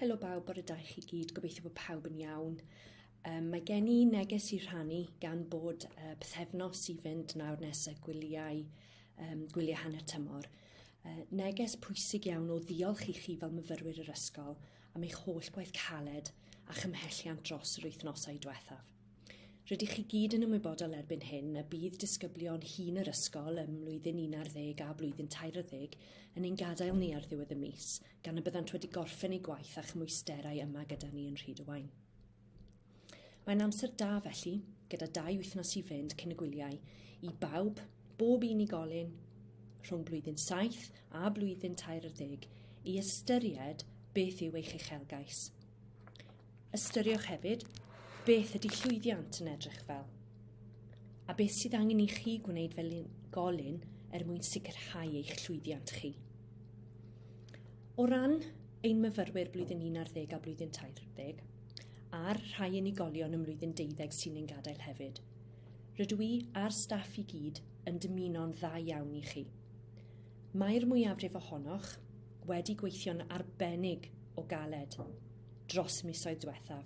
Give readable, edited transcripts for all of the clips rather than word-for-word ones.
Helo bawb, bore da chi gyd, gobeithio bod pawb yn iawn. Mae gen i neges i rhannu gan bod pythefnos i fynd nawr nesaf gwyliau hanner tymor. Neges pwysig iawn o ddiolch i chi fel myfyrwyr yr ysgol am eich holl gwaith caled a chymhelliant dros yr wythnosau diwethaf. Rydych chi gyd yn ymwybodol erbyn hyn y bydd disgyblion hŷn yr ysgol ym mlwyddyn 11 a blwyddyn 12 yn ein gadael ni ar ddiwedd y mis, gan y byddant wedi gorffen eu gwaith a chymwysterau yma gyda ni yn Rhydywain. Mae'n amser da felly, gyda 2 wythnos i fynd cyn y gwyliau, i bawb, bob unigolyn, rhwng blwyddyn 7 a blwyddyn 12, i ystyried beth yw eich uchelgais. Ystyriwch hefyd beth ydy llwyddiant yn edrych fel, a beth sydd angen i chi gwneud fel unigolyn mwyn sicrhau eich llwyddiant chi. O ran ein myfyrwyr blwyddyn 11 a blwyddyn 12, a'r rhai unigolion ym mlwyddyn 12 sy'n ein gadael hefyd, rydw i a'r staff i gyd yn dymuno'n dda iawn i chi. Mae'r mwyafrif ohonoch wedi gweithio'n arbennig o galed dros misoedd diwethaf,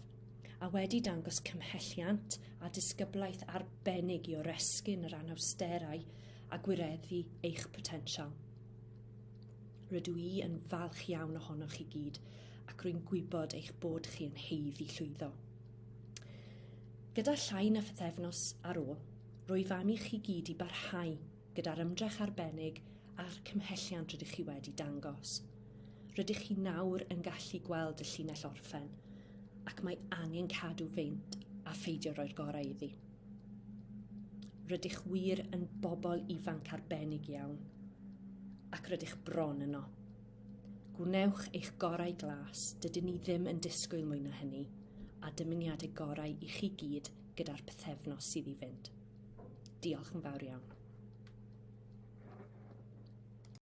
a wedi dangos cymhelliant a disgyblaeth arbennig i oresgyn yr anhawsterau a gwireddu eich potensial. Rydw i yn falch iawn ohonoch chi gyd ac rwy'n gwybod eich bod chi yn haeddu llwyddo. Gyda llai na pythefnos ar ôl, rwyf am i chi gyd i barhau gyda'r ymdrech arbennig a'r cymhelliant rydych chi wedi dangos. Rydych chi nawr yn gallu gweld y llinell orffen, ac mae angen cadw feint a pheidio roi'r gorau iddi. Rydych wir yn bobl ifanc arbennig iawn, ac rydych bron yno. Gwnewch eich gorau glas, dydyn ni ddim yn disgwyl mwy na hynny, a dymuniadau gorau i chi gyd gyda'r pythefnos sydd i fynd. Diolch yn fawr iawn.